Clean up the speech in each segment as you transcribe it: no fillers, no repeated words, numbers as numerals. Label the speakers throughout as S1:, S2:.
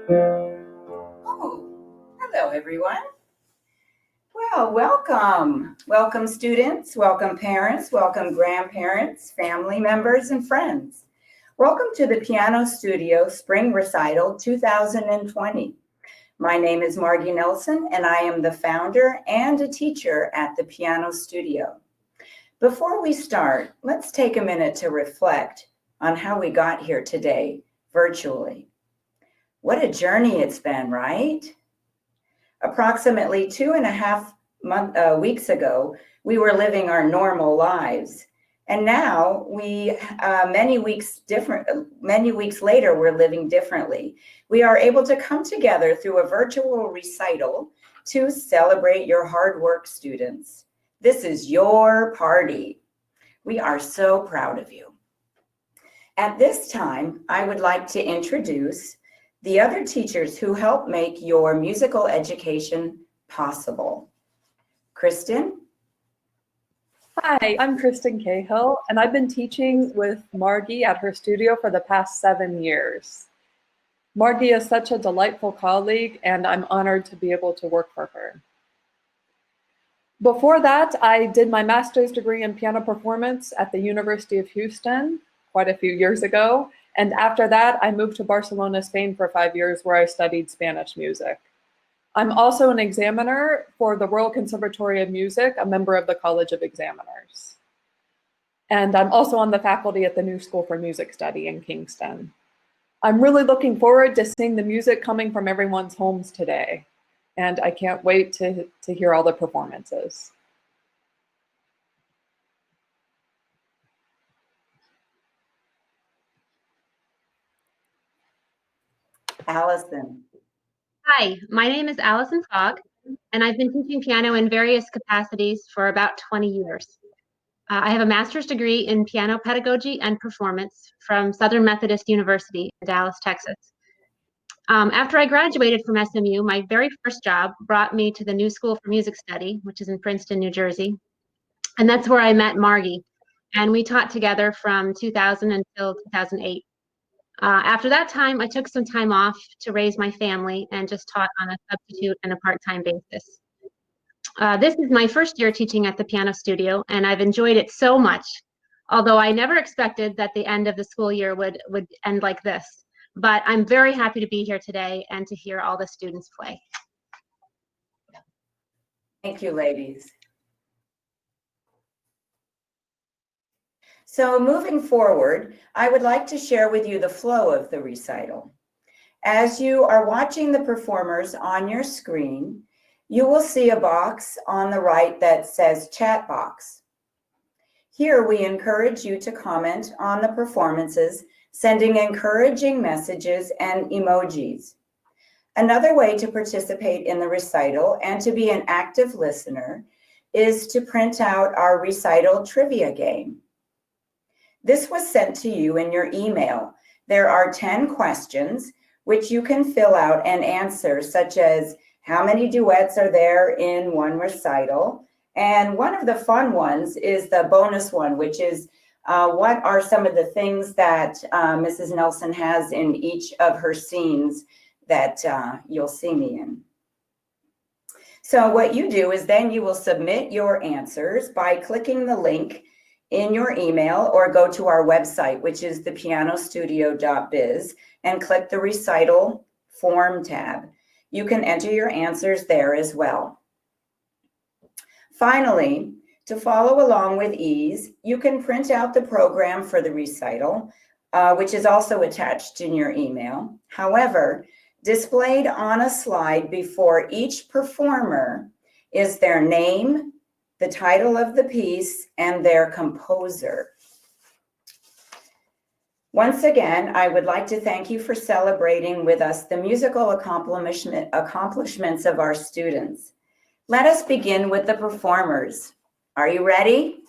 S1: Oh, hello everyone. Well, welcome. Welcome students, welcome parents, welcome grandparents, family members, and friends. Welcome to the Piano Studio Spring Recital 2020. My name is Margie Nelson, and I am the founder and a teacher at the Piano Studio. Before we start, let's take a minute to reflect on how we got here today, virtually. What a journey it's been, right? Approximately 2.5 weeks ago, we were living our normal lives. And now many weeks later, we're living differently. We are able to come together through a virtual recital to celebrate your hard work, students. This is your party. We are so proud of you. At this time, I would like to introduce the other teachers who help make your musical education possible. Kristen?
S2: Hi, I'm Kristen Cahill, and I've been teaching with Margie at her studio for the past 7 years. Margie is such a delightful colleague, and I'm honored to be able to work for her. Before that, I did my master's degree in piano performance at the University of Houston quite a few years ago. And after that, I moved to Barcelona, Spain for 5 years, where I studied Spanish music. I'm also an examiner for the Royal Conservatory of Music, a member of the College of Examiners. And I'm also on the faculty at the New School for Music Study in Kingston. I'm really looking forward to seeing the music coming from everyone's homes today. And I can't wait to hear all the performances.
S1: Allison.
S3: Hi, my name is Allison Fogg, and I've been teaching piano in various capacities for about 20 years. I have a master's degree in piano pedagogy and performance from Southern Methodist University in Dallas, Texas. After I graduated from SMU, my very first job brought me to the New School for Music Study, which is in Princeton, New Jersey. And that's where I met Margie. And we taught together from 2000 until 2008. After that time, I took some time off to raise my family and just taught on a substitute and a part-time basis. This is my first year teaching at the Piano Studio, and I've enjoyed it so much, although I never expected that the end of the school year would end like this. But I'm very happy to be here today and to hear all the students play.
S1: Thank you, ladies. So moving forward, I would like to share with you the flow of the recital. As you are watching the performers on your screen, you will see a box on the right that says chat box. Here we encourage you to comment on the performances, sending encouraging messages and emojis. Another way to participate in the recital and to be an active listener is to print out our recital trivia game. This was sent to you in your email. There are 10 questions which you can fill out and answer, such as how many duets are there in one recital? And one of the fun ones is the bonus one, which is what are some of the things that Mrs. Nelson has in each of her scenes that you'll see me in. So what you do is then you will submit your answers by clicking the link in your email or go to our website, which is thepianostudio.biz, and click the recital form tab. You can enter your answers there as well. Finally, to follow along with ease, you can print out the program for the recital, which is also attached in your email. However, displayed on a slide before each performer is their name, the title of the piece, and their composer. Once again, I would like to thank you for celebrating with us the musical accomplishments of our students. Let us begin with the performers. Are you ready?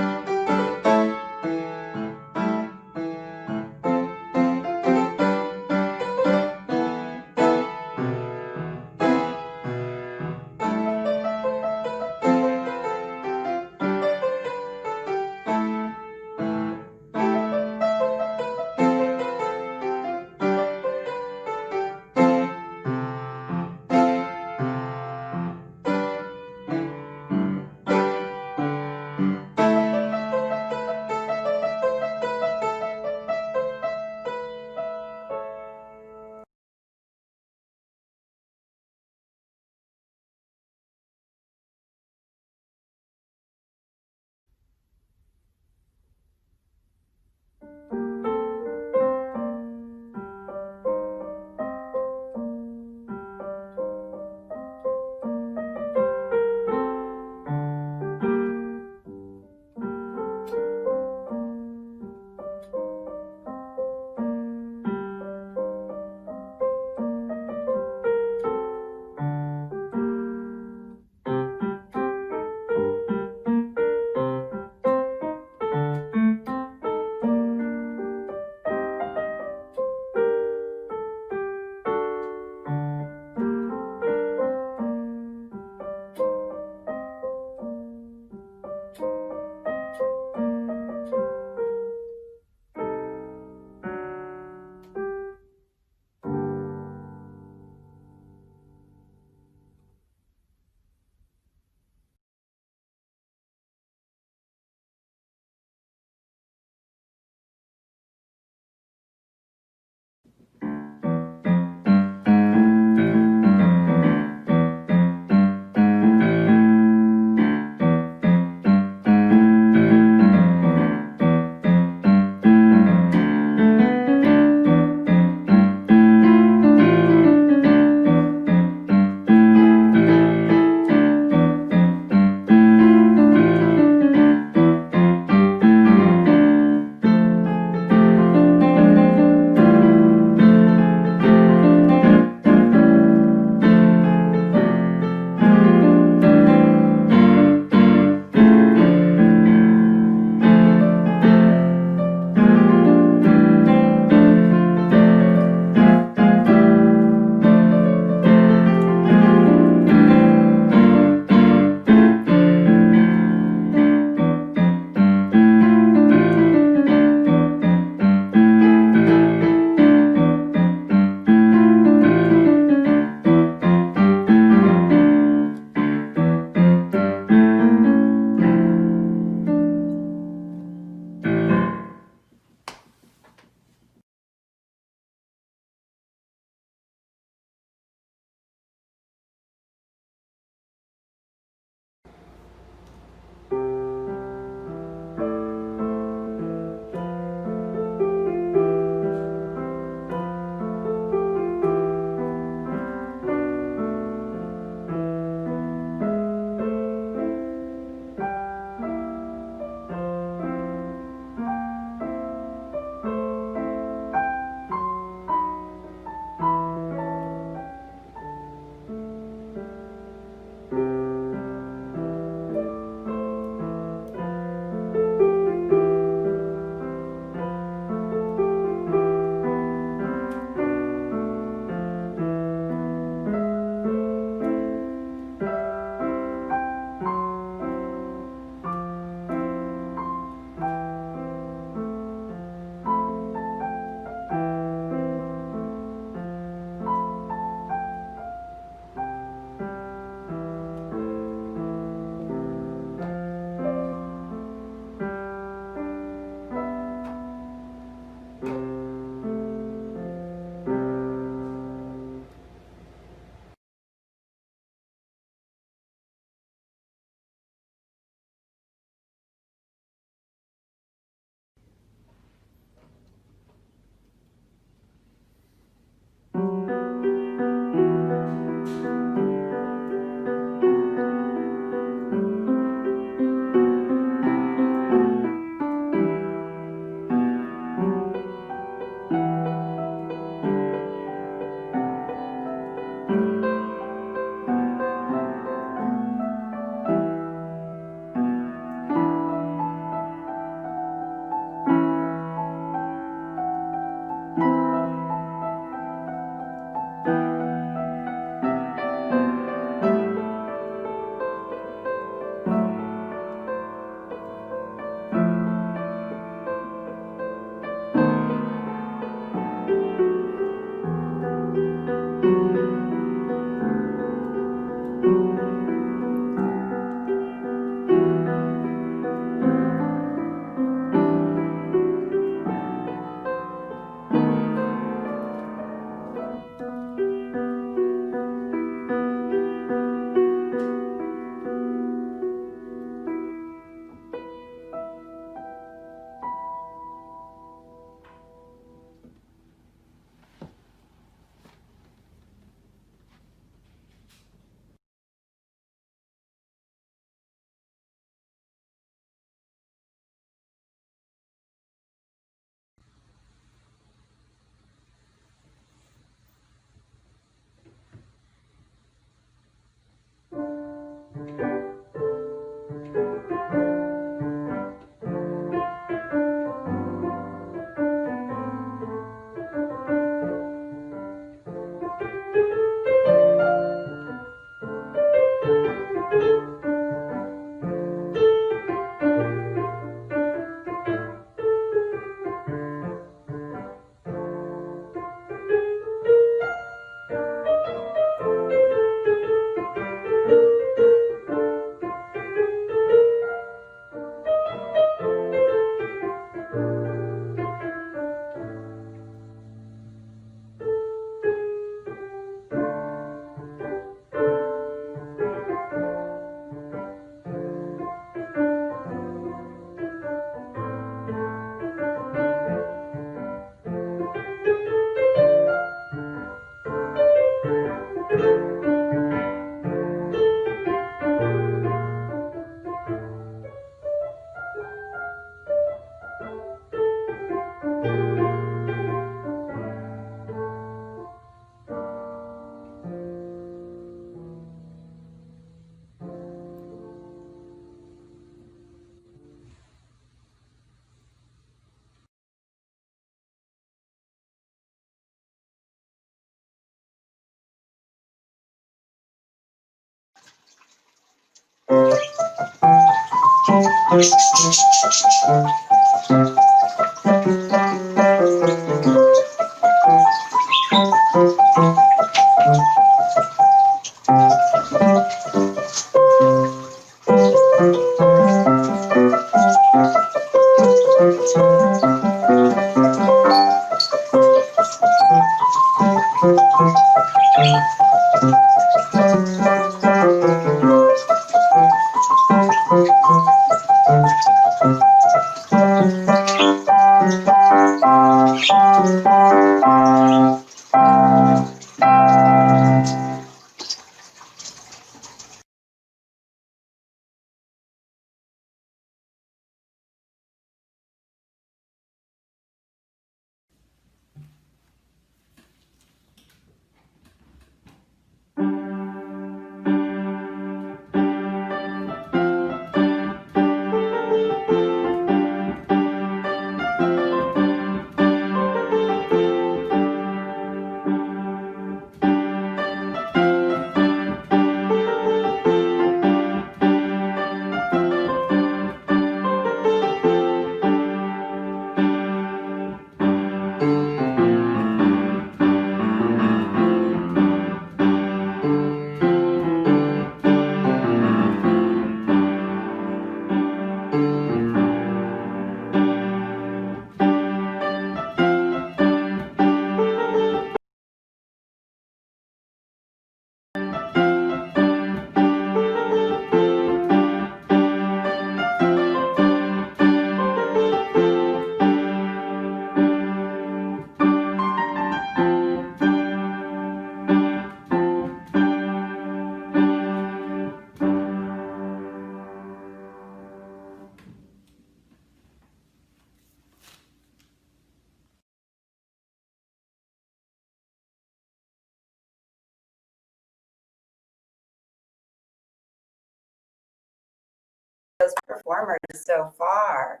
S1: Those performers so far.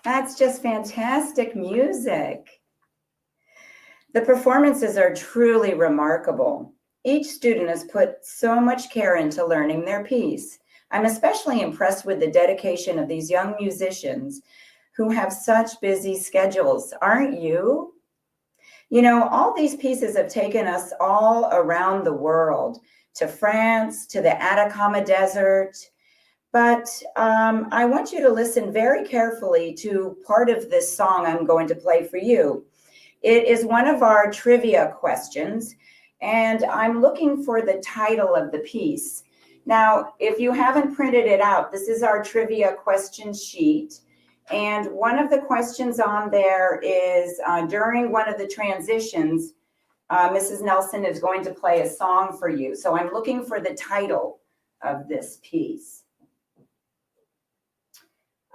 S1: That's just fantastic music. The performances are truly remarkable. Each student has put so much care into learning their piece. I'm especially impressed with the dedication of these young musicians who have such busy schedules, aren't you? You know, all these pieces have taken us all around the world, to France, to the Atacama Desert. But I want you to listen very carefully to part of this song I'm going to play for you. It is one of our trivia questions, and I'm looking for the title of the piece. Now, if you haven't printed it out, this is our trivia question sheet. And one of the questions on there is during one of the transitions, Mrs. Nelson is going to play a song for you. So I'm looking for the title of this piece.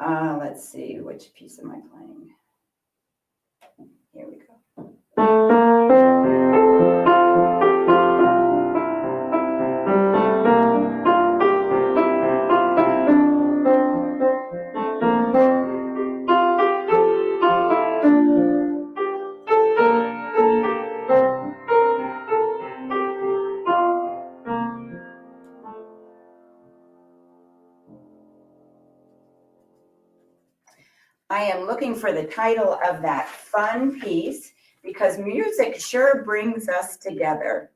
S1: Let's see, which piece am I playing? Here we go. I am looking for the title of that fun piece because music sure brings us together.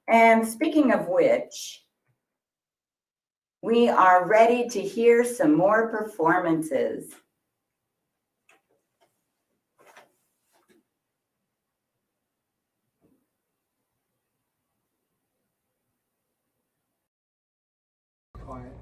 S1: And speaking of which, we are ready to hear some more performances.
S4: Quiet.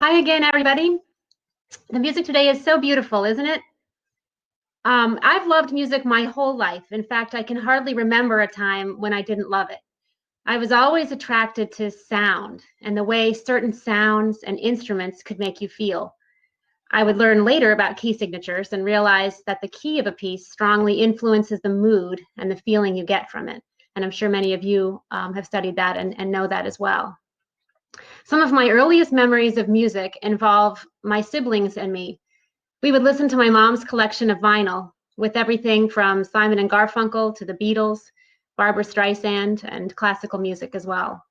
S3: Hi again, everybody. The music today is so beautiful, isn't it? I've loved music my whole life. In fact, I can hardly remember a time when I didn't love it. I was always attracted to sound and the way certain sounds and instruments could make you feel. I would learn later about key signatures and realize that the key of a piece strongly influences the mood and the feeling you get from it. And I'm sure many of you have studied that and know that as well. Some of my earliest memories of music involve my siblings and me. We would listen to my mom's collection of vinyl with everything from Simon and Garfunkel to the Beatles, Barbra Streisand, and classical music as well.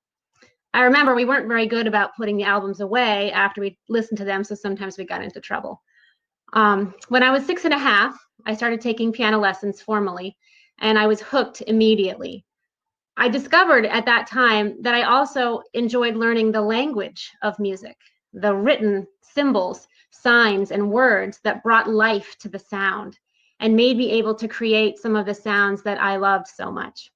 S3: I remember we weren't very good about putting the albums away after we listened to them, so sometimes we got into trouble. When I was 6.5, I started taking piano lessons formally, and I was hooked immediately. I discovered at that time that I also enjoyed learning the language of music, the written symbols, signs, and words that brought life to the sound and made me able to create some of the sounds that I loved so much.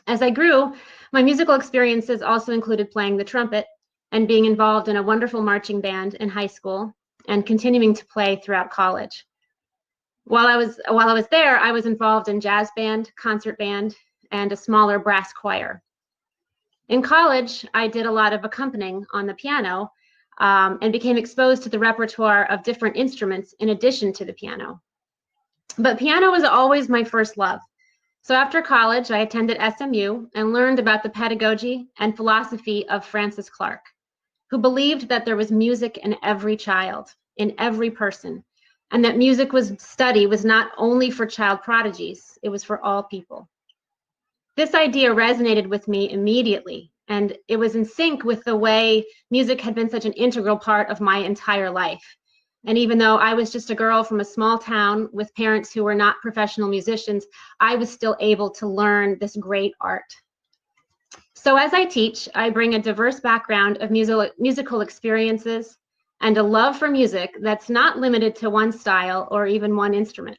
S3: As I grew, my musical experiences also included playing the trumpet and being involved in a wonderful marching band in high school and continuing to play throughout college. While I was there, I was involved in jazz band, concert band, and a smaller brass choir. In college, I did a lot of accompanying on the piano and became exposed to the repertoire of different instruments in addition to the piano. But piano was always my first love. So after college, I attended SMU and learned about the pedagogy and philosophy of Francis Clark, who believed that there was music in every child, in every person, and that music study was not only for child prodigies, it was for all people. This idea resonated with me immediately, and it was in sync with the way music had been such an integral part of my entire life. And even though I was just a girl from a small town with parents who were not professional musicians, I was still able to learn this great art. So as I teach, I bring a diverse background of musical experiences and a love for music that's not limited to one style or even one instrument.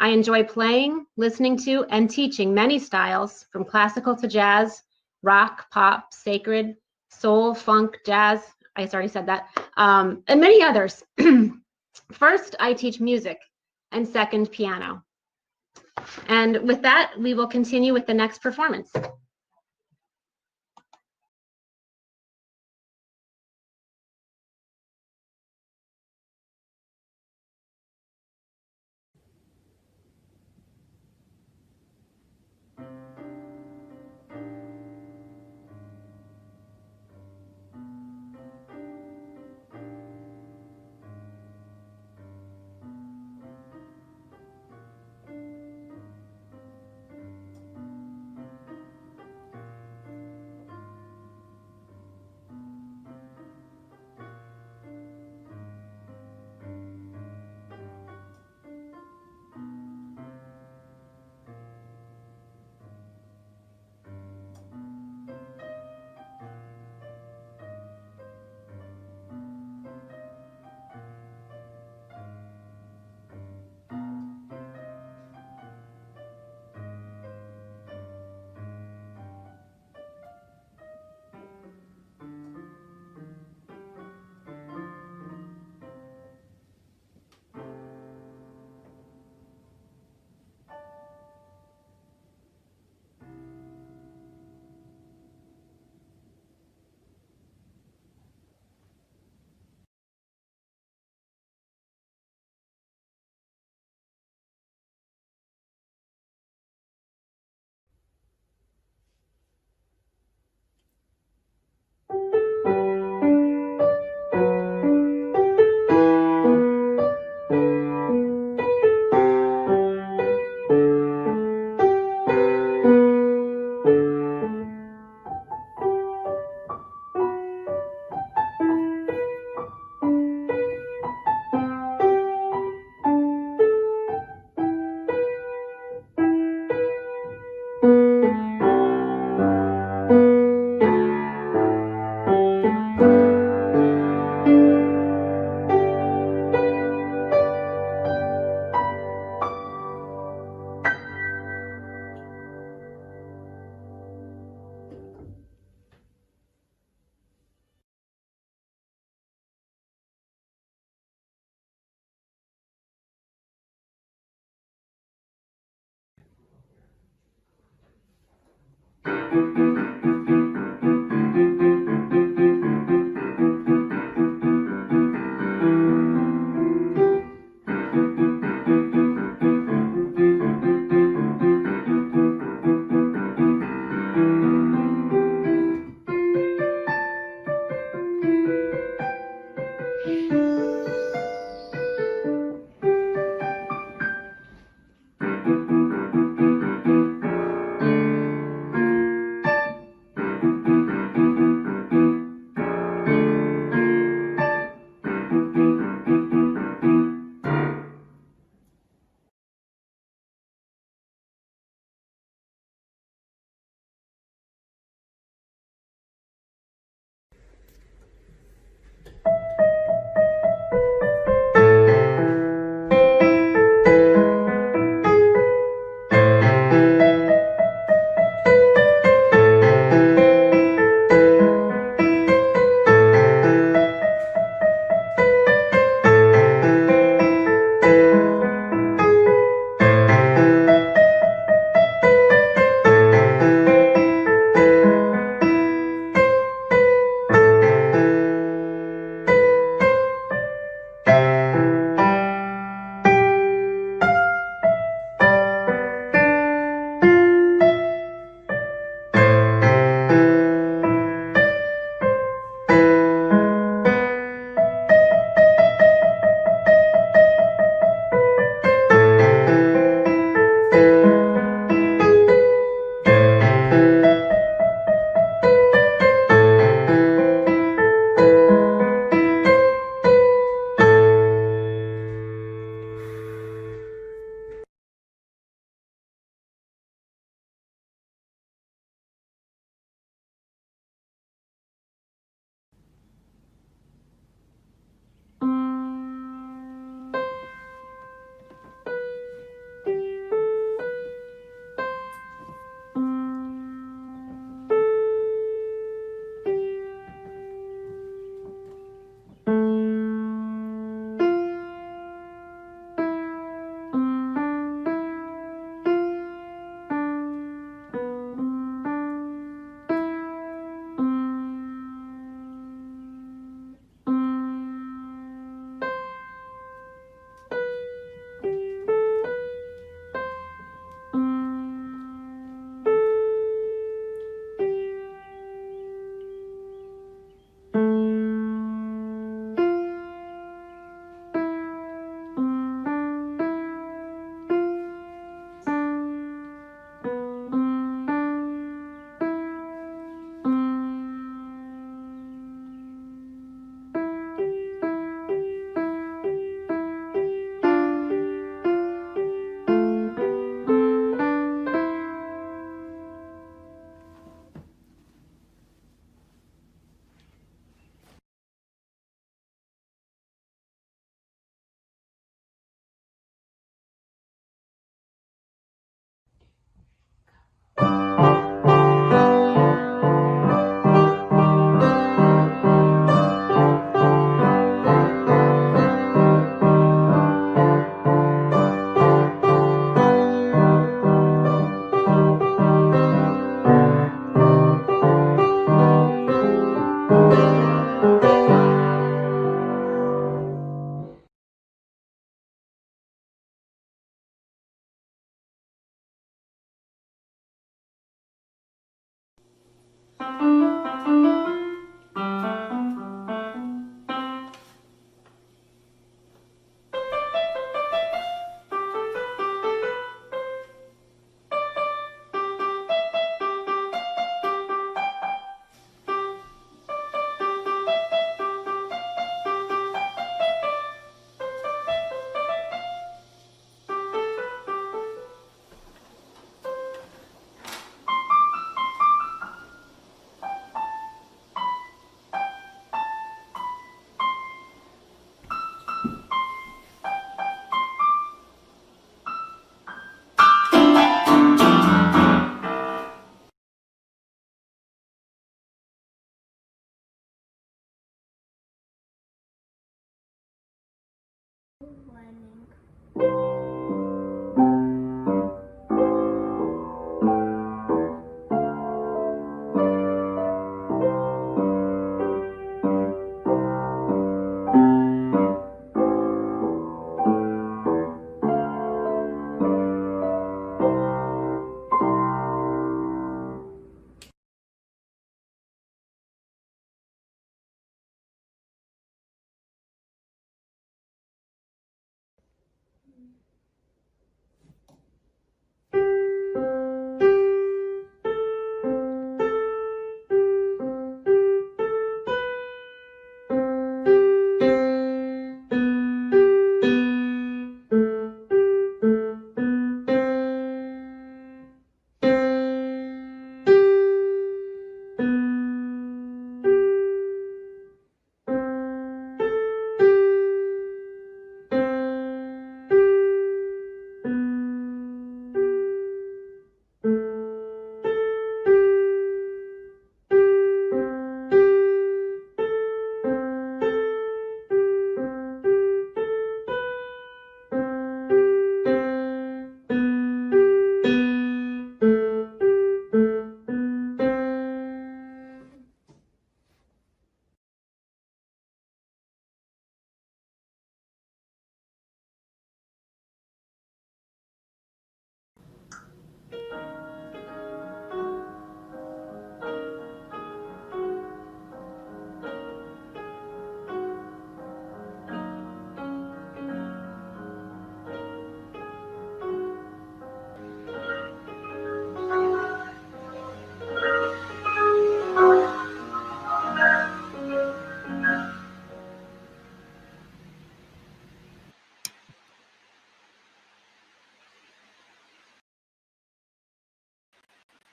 S3: I enjoy playing, listening to, and teaching many styles, from classical to jazz, rock, pop, sacred, soul, funk, jazz. I already said that, and many others. First, I teach music, and second, piano. And with that, we will continue with the next performance.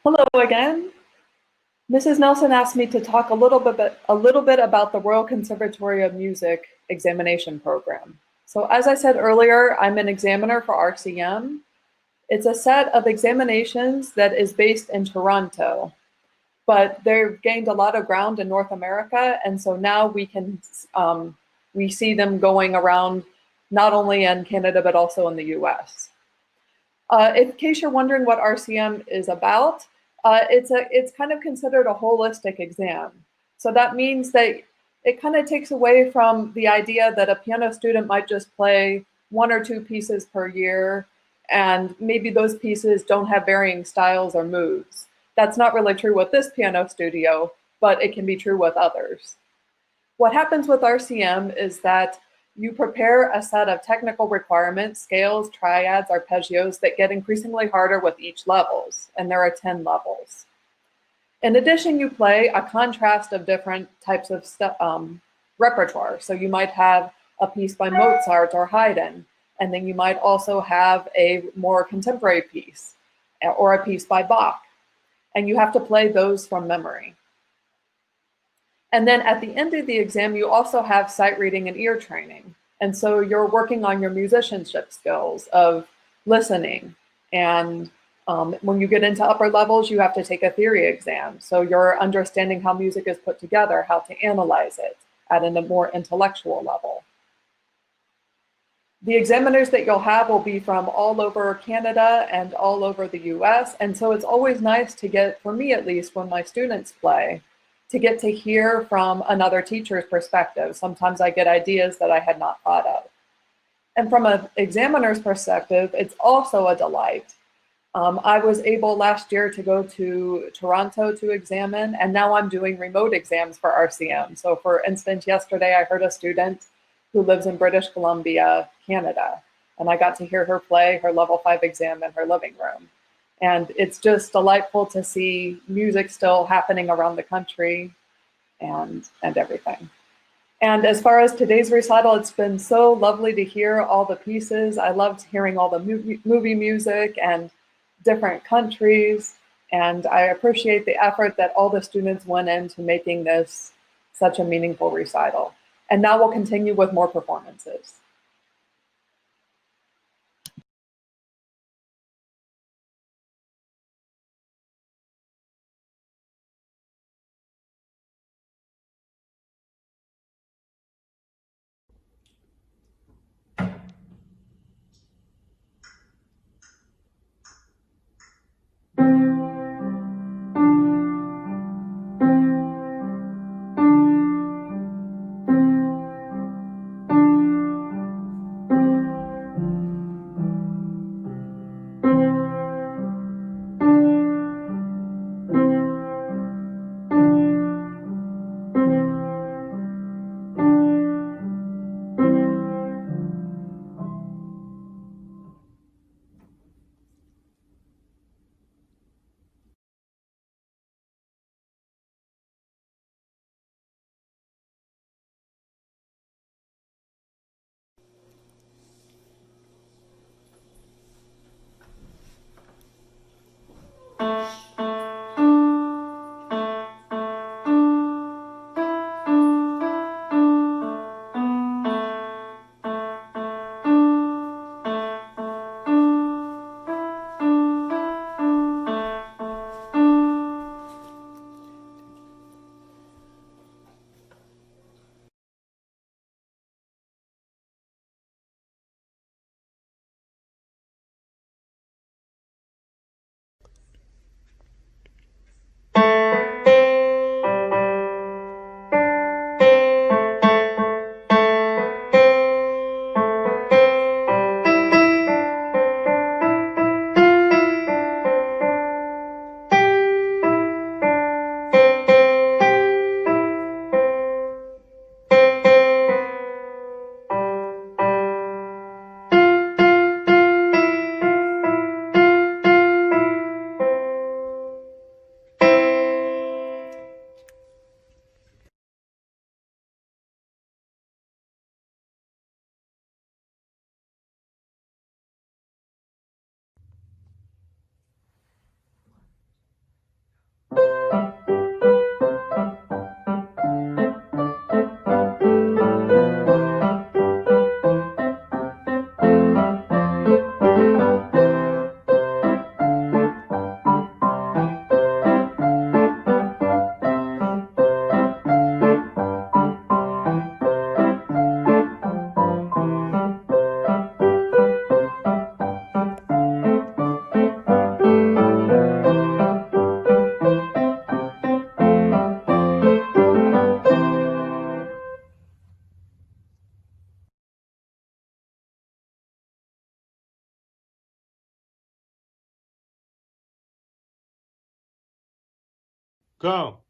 S2: Hello again. Mrs. Nelson asked me to talk a little bit about the Royal Conservatory of Music examination program. So as I said earlier, I'm an examiner for RCM. It's a set of examinations that is based in Toronto, but they've gained a lot of ground in North America, and so now we see them going around not only in Canada but also in the US. In case you're wondering what RCM is about, it's kind of considered a holistic exam. So that means that it kind of takes away from the idea that a piano student might just play 1 or 2 pieces per year, and maybe those pieces don't have varying styles or moods. That's not really true with this piano studio, but it can be true with others. What happens with RCM is that you prepare a set of technical requirements, scales, triads, arpeggios that get increasingly harder with each levels, and there are 10 levels. In addition, you play a contrast of different types of repertoire. So you might have a piece by Mozart or Haydn, and then you might also have a more contemporary piece or a piece by Bach, and you have to play those from memory. And then at the end of the exam, you also have sight reading and ear training. And so you're working on your musicianship skills of listening. And when you get into upper levels, you have to take a theory exam. So you're understanding how music is put together, how to analyze it at a more intellectual level. The examiners that you'll have will be from all over Canada and all over the US. And so it's always nice to get, for me at least, when my students play, to get to hear from another teacher's perspective. Sometimes I get ideas that I had not thought of. And from an examiner's perspective, it's also a delight. I was able last year to go to Toronto to examine, and now I'm doing remote exams for RCM. So for instance, yesterday I heard a student who lives in British Columbia, Canada, and I got to hear her play her level 5 exam in her living room. And it's just delightful to see music still happening around the country and everything. And as far as today's recital, it's been so lovely to hear all the pieces. I loved hearing all the movie music and different countries. And I appreciate the effort that all the students went into making this such a meaningful recital. And now we'll continue with more performances.
S5: Go.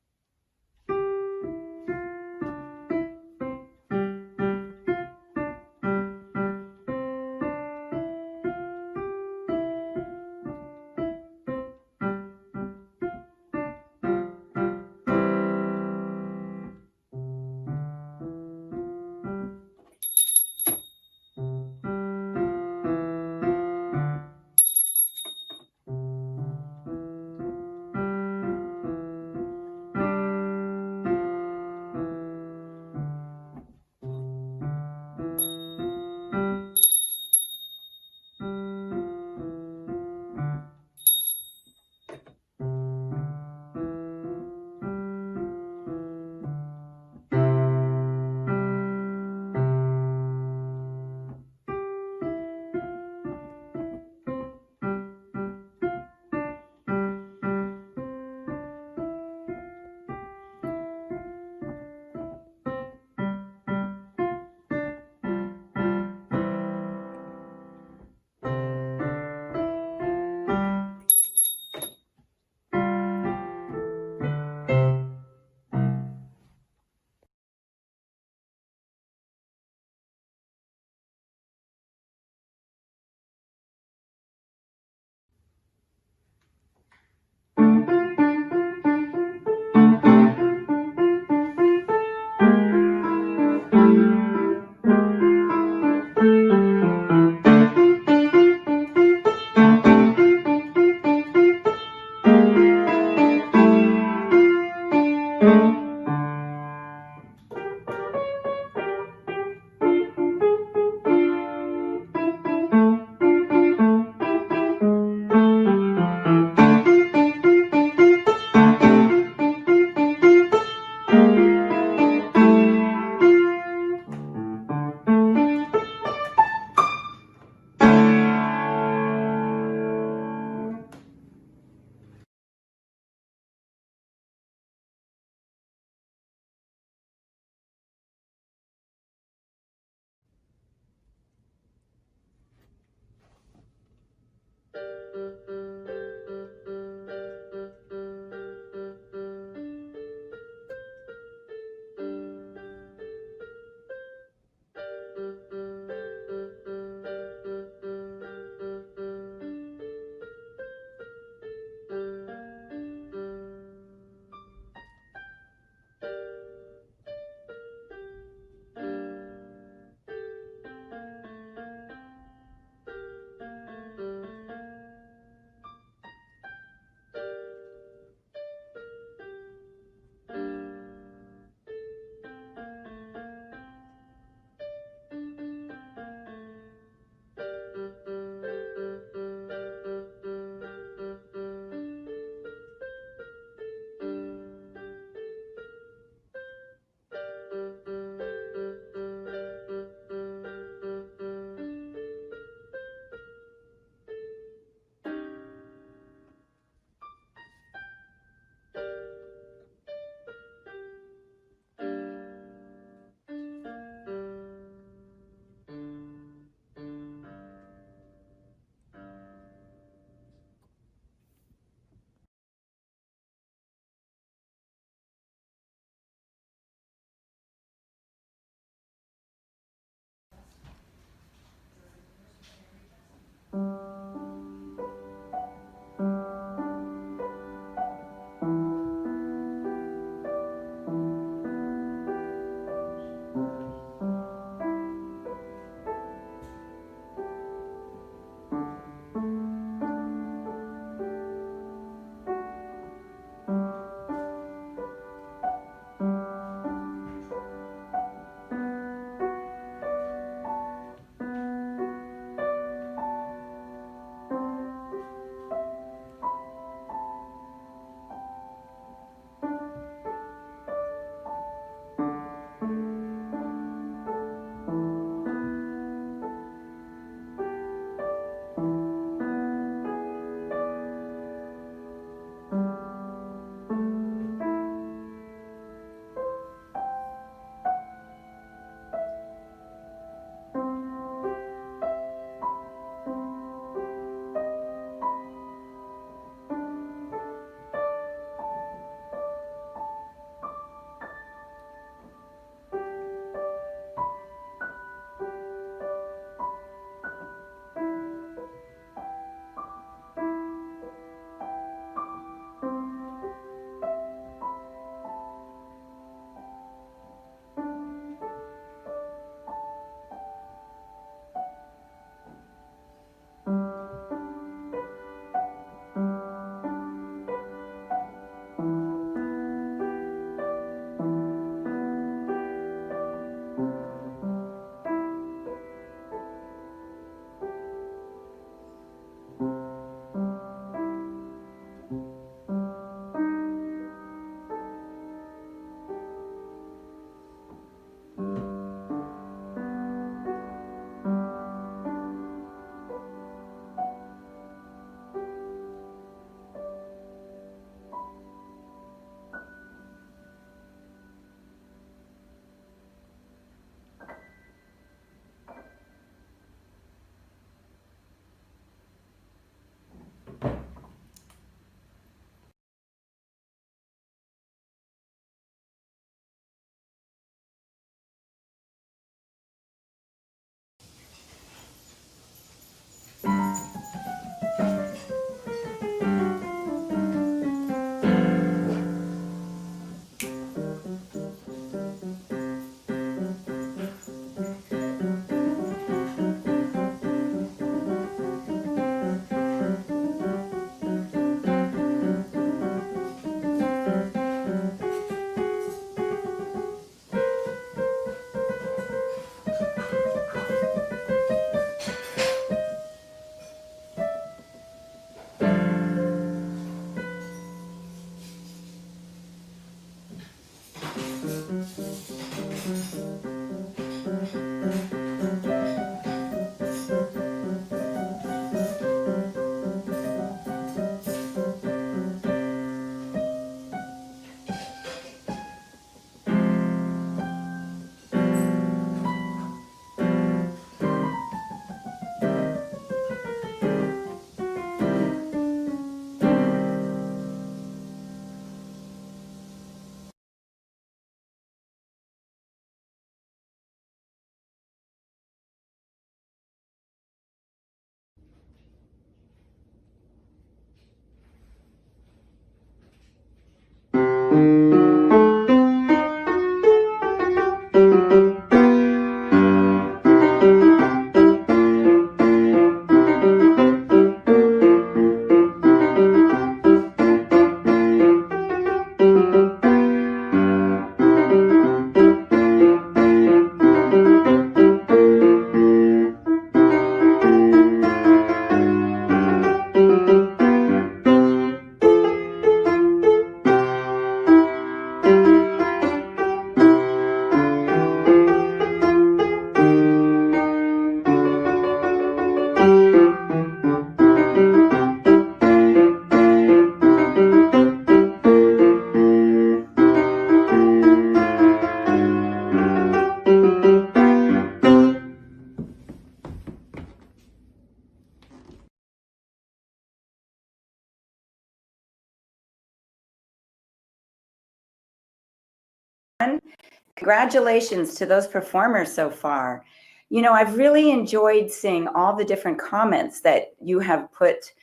S1: Congratulations to those performers so far. You know, I've really enjoyed seeing all the different comments that you have put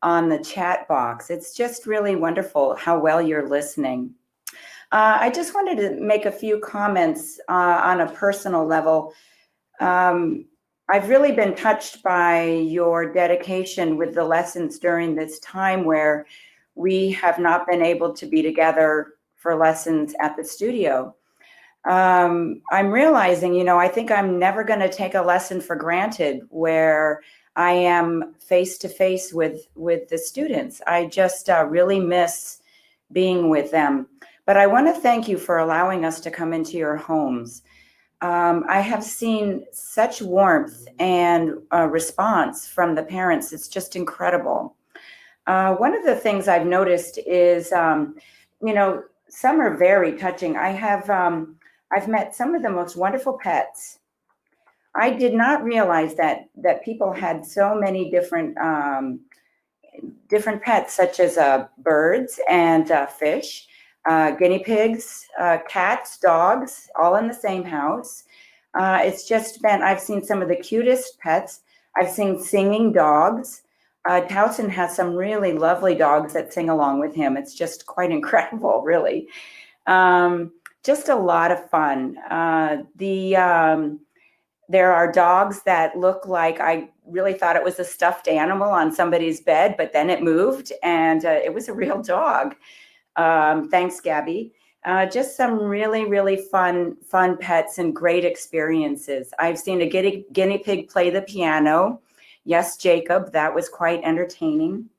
S1: on the chat box. It's just really wonderful how well you're listening. I just wanted to make a few comments on a personal level. I've really been touched by your dedication with the lessons during this time where we have not been able to be together for lessons at the studio. I'm realizing, you know, I think I'm never going to take a lesson for granted where I am face to face with the students. I just really miss being with them. But I want to thank you for allowing us to come into your homes. I have seen such warmth and response from the parents. It's just incredible. One of the things I've noticed is, you know, some are very touching. I've met some of the most wonderful pets. I did not realize that people had so many different pets, such as birds and fish, guinea pigs, cats, dogs, all in the same house. It's just been, I've seen some of the cutest pets. I've seen singing dogs. Towson has some really lovely dogs that sing along with him. It's just quite incredible, really. Just a lot of fun. There are dogs that look like, I really thought it was a stuffed animal on somebody's bed, but then it moved and it was a real dog. Thanks, Gabby. Just some really, really fun pets and great experiences. I've seen a guinea pig play the piano. Yes, Jacob, that was quite entertaining.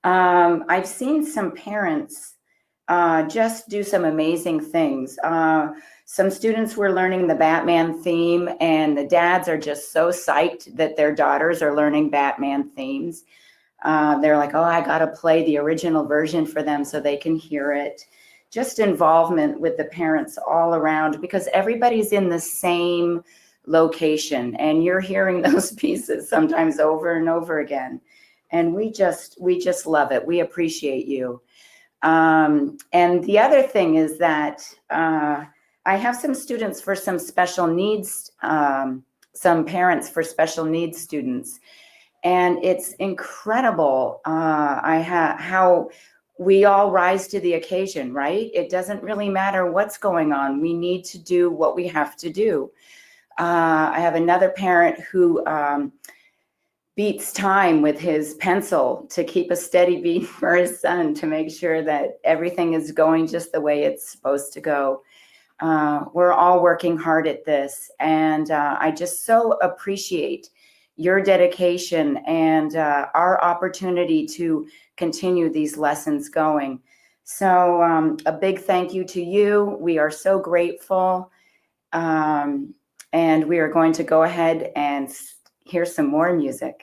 S1: I've seen some parents just do some amazing things. Some students were learning the Batman theme, and the dads are just so psyched that their daughters are learning Batman themes. They're like, oh, I got to play the original version for them so they can hear it. Just involvement with the parents all around, because everybody's in the same location and you're hearing those pieces sometimes over and over again. And we just love it. We appreciate you. And the other thing is that I have some students for some special needs, some parents for special needs students. And it's incredible how we all rise to the occasion, right? It doesn't really matter what's going on. We need to do what we have to do. I have another parent who beats time with his pencil to keep a steady beat for his son to make sure that everything is going just the way it's supposed to go. We're all working hard at this, and I just so appreciate your dedication and our opportunity to continue these lessons going. So a big thank you to you. We are so grateful. And we are going to go ahead and hear some more music.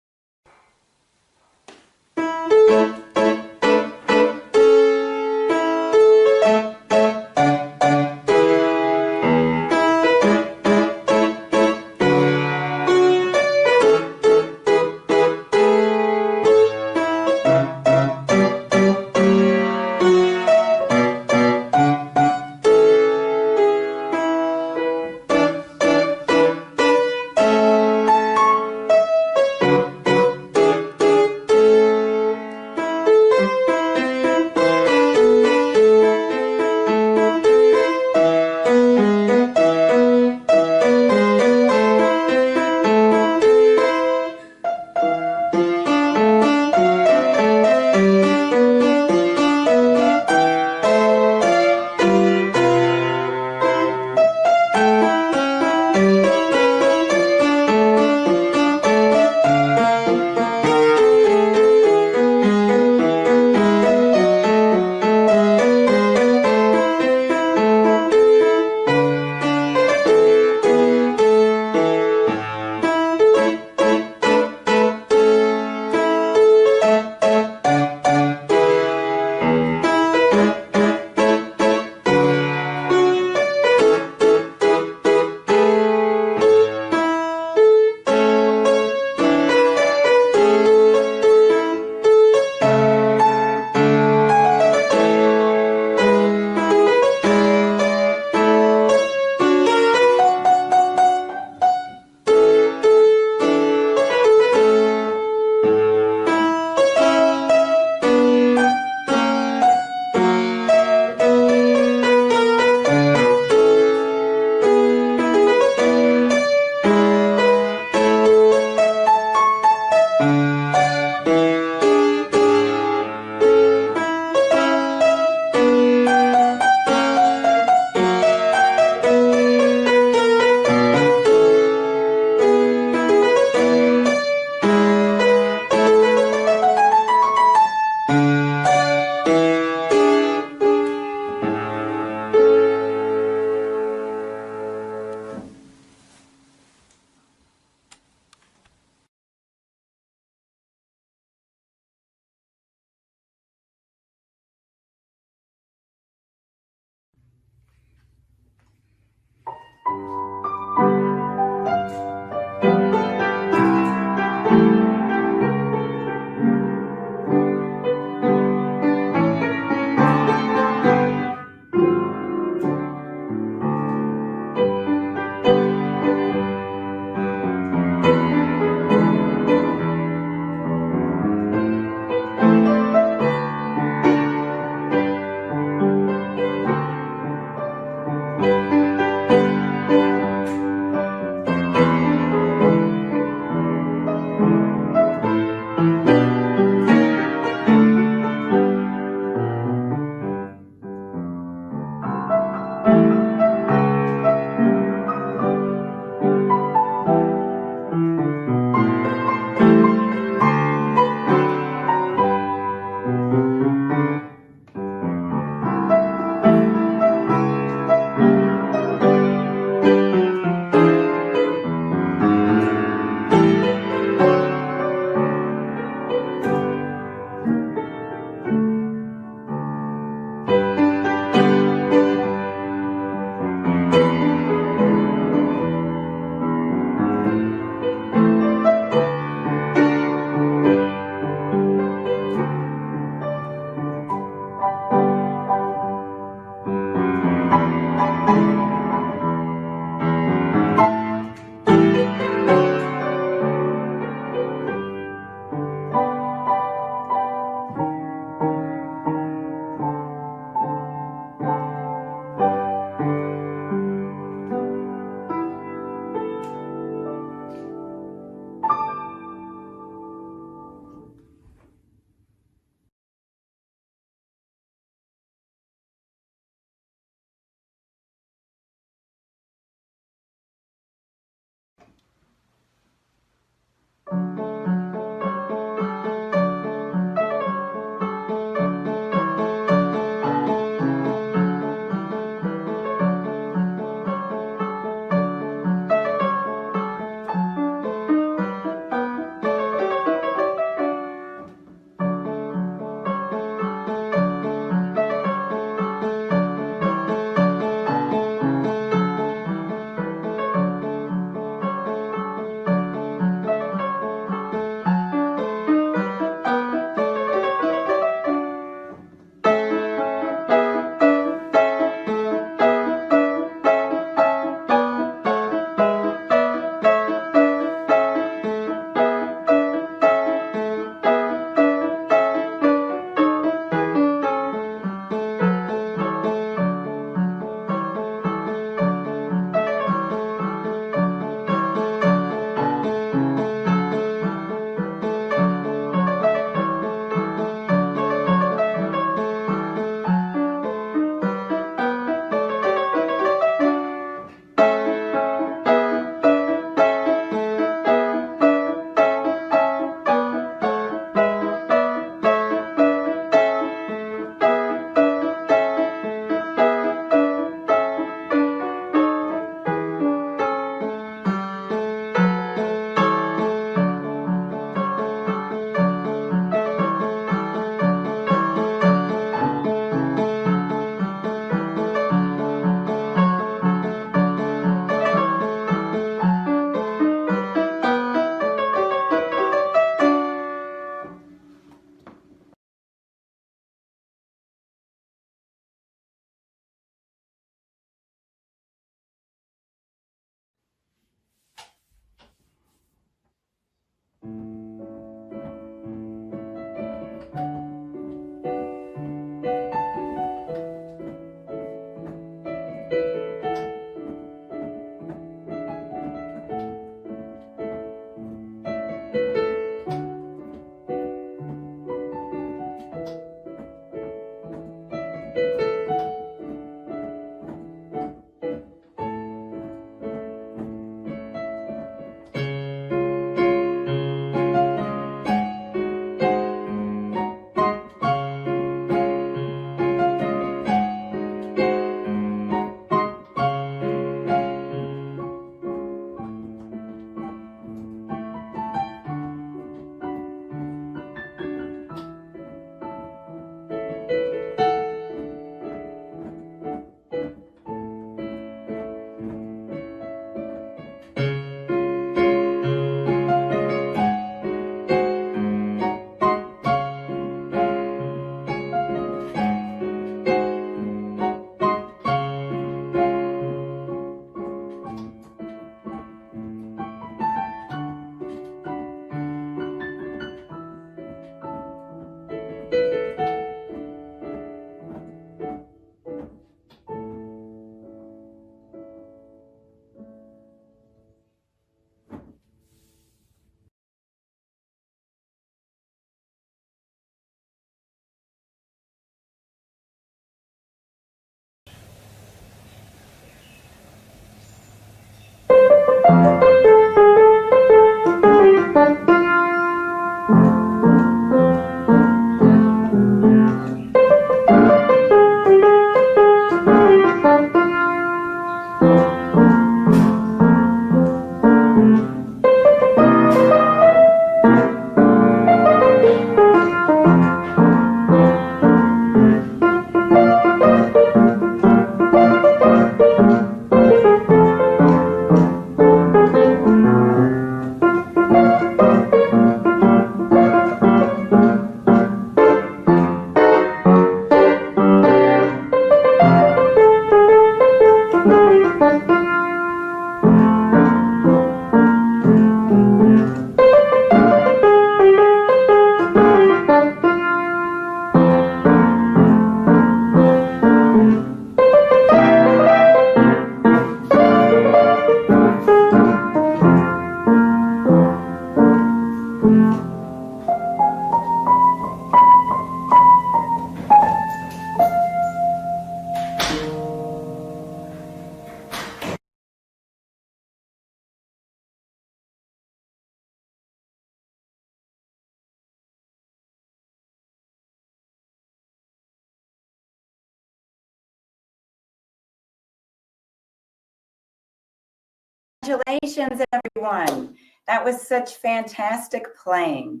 S1: Congratulations, everyone. That was such fantastic playing.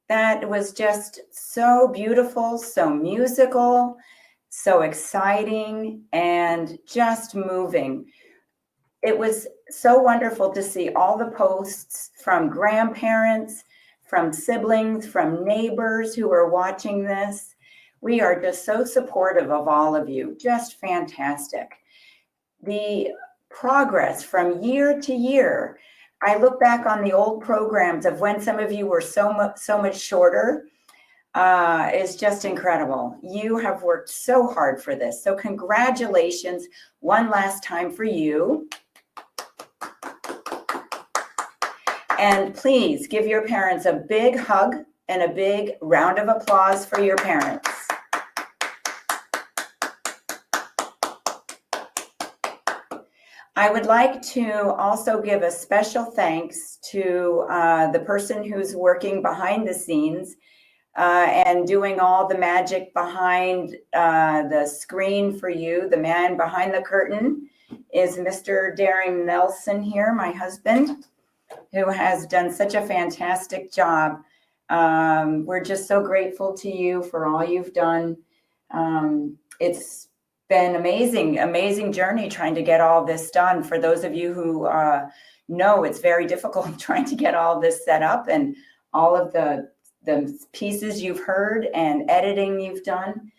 S1: That was just so beautiful, so musical, so exciting, and just moving. It was so wonderful to see all the posts from grandparents, from siblings, from neighbors who are watching this. We are just so supportive of all of you. Just fantastic. The progress from year to year. I look back on the old programs of when some of you were so much shorter. Is just incredible. You have worked so hard for this. So congratulations one last time for you. And please give your parents a big hug and a big round of applause for your parents. I would like to also give a special thanks to the person who's working behind the scenes and doing all the magic behind the screen for you. The man behind the curtain is Mr. Daring Nelson here, my husband, who has done such a fantastic job. We're just so grateful to you for all you've done. It's been amazing journey trying to get all this done. For those of you who know, it's very difficult trying to get all this set up, and all of the pieces you've heard and editing you've done.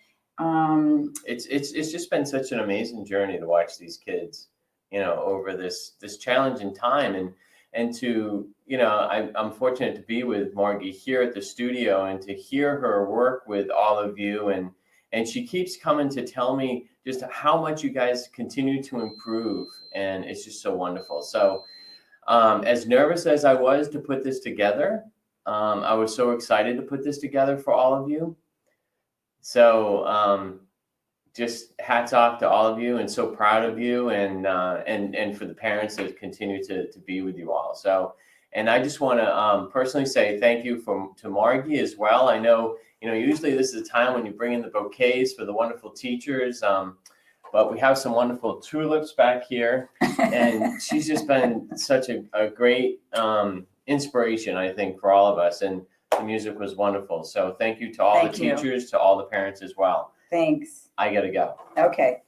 S5: It's just been such an amazing journey to watch these kids, over this challenging time, and to, I'm fortunate to be with Margie here at the studio and to hear her work with all of you, and she keeps coming to tell me just how much you guys continue to improve, and it's just so wonderful. So as nervous as I was to put this together, I was so excited to put this together for all of you. So just hats off to all of you, and so proud of you, and for the parents that continue to be with you all. So, and I just want to personally say thank you to Margie as well. I know, usually this is a time when you bring in the bouquets for the wonderful teachers, but we have some wonderful tulips back here, and she's just been such a great inspiration, I think, for all of us, and the music was wonderful. So thank you to all the teachers, to all the parents as well.
S1: Thanks.
S5: I gotta go.
S1: Okay.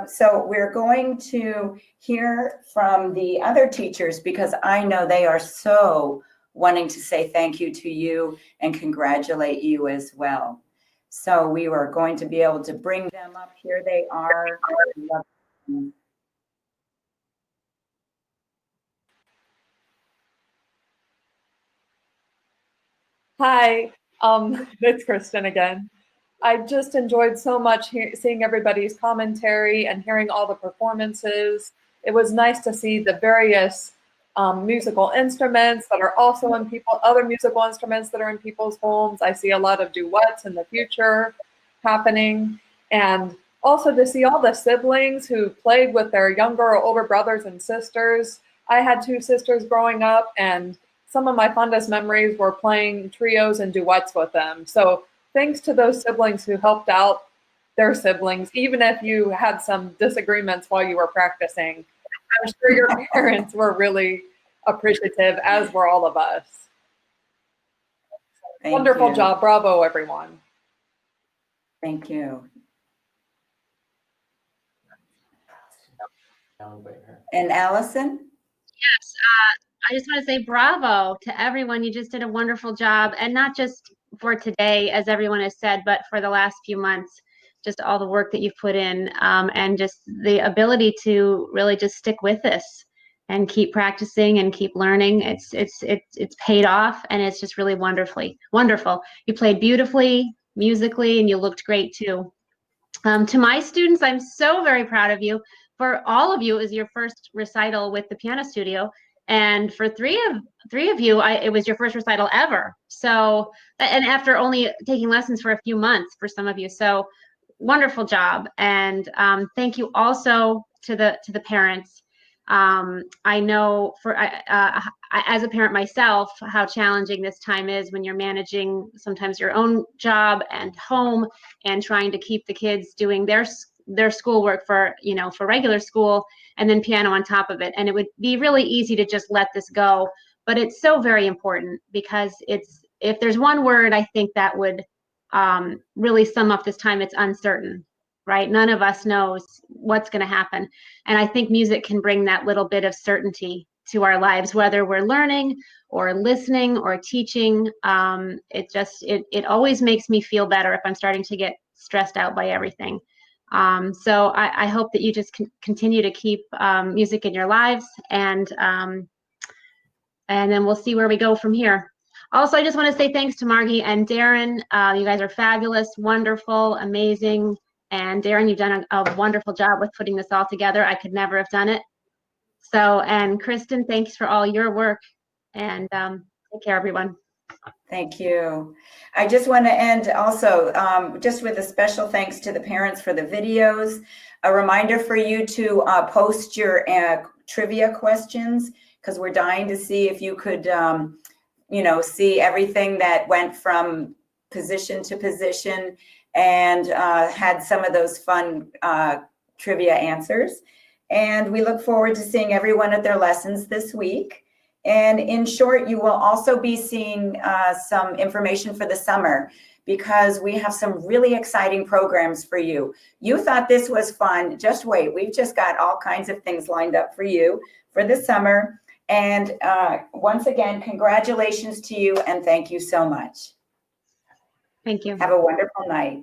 S1: So we're going to hear from the other teachers, because I know they are so wanting to say thank you to you and congratulate you as well. So we are going to be able to bring them up. Here they are.
S2: Hi, it's Kristen again. I just enjoyed so much seeing everybody's commentary and hearing all the performances. It was nice to see the various musical instruments that are also in other musical instruments that are in people's homes. I see a lot of duets in the future happening, and also to see all the siblings who played with their younger or older brothers and sisters. I had two sisters growing up, and some of my fondest memories were playing trios and duets with them. So thanks to those siblings who helped out their siblings, even if you had some disagreements while you were practicing. I'm sure your parents were really appreciative, as were all of us. Wonderful job. Bravo, everyone.
S1: Thank you. And Allison?
S3: Yes, I just want to say bravo to everyone. You just did a wonderful job, and not just for today, as everyone has said, but for the last few months. Just all the work that you've put in, and just the ability to really just stick with this and keep practicing and keep learning. It's paid off, and it's just really wonderful. You played beautifully, musically, and you looked great too. To my students, I'm so very proud of you. For all of you, it was your first recital with the piano studio, and for three of you, it was your first recital ever. So, and after only taking lessons for a few months for some of you, so wonderful job. And thank you also to the parents. I know as a parent myself, how challenging this time is when you're managing sometimes your own job and home, and trying to keep the kids doing their schoolwork for, for regular school, and then piano on top of it. And it would be really easy to just let this go. But it's so very important, because if there's one word I think that would really sum up this time, it's uncertain, right? None of us knows what's going to happen. And I think music can bring that little bit of certainty to our lives, whether we're learning or listening or teaching. It always makes me feel better if I'm starting to get stressed out by everything. So I hope that you just continue to keep music in your lives, and then we'll see where we go from here. Also, I just want to say thanks to Margie and Darren. You guys are fabulous, wonderful, amazing. And Darren, you've done a wonderful job with putting this all together. I could never have done it. So, and Kristen, thanks for all your work. And take care, everyone.
S1: Thank you. I just want to end also just with a special thanks to the parents for the videos. A reminder for you to post your trivia questions, because we're dying to see if you could, see everything that went from position to position, and had some of those fun trivia answers. And we look forward to seeing everyone at their lessons this week. And in short, you will also be seeing some information for the summer, because we have some really exciting programs for you. You thought this was fun. Just wait. We've just got all kinds of things lined up for you for the summer. And once again, congratulations to you, and thank you so much.
S3: Thank you.
S1: Have a wonderful night.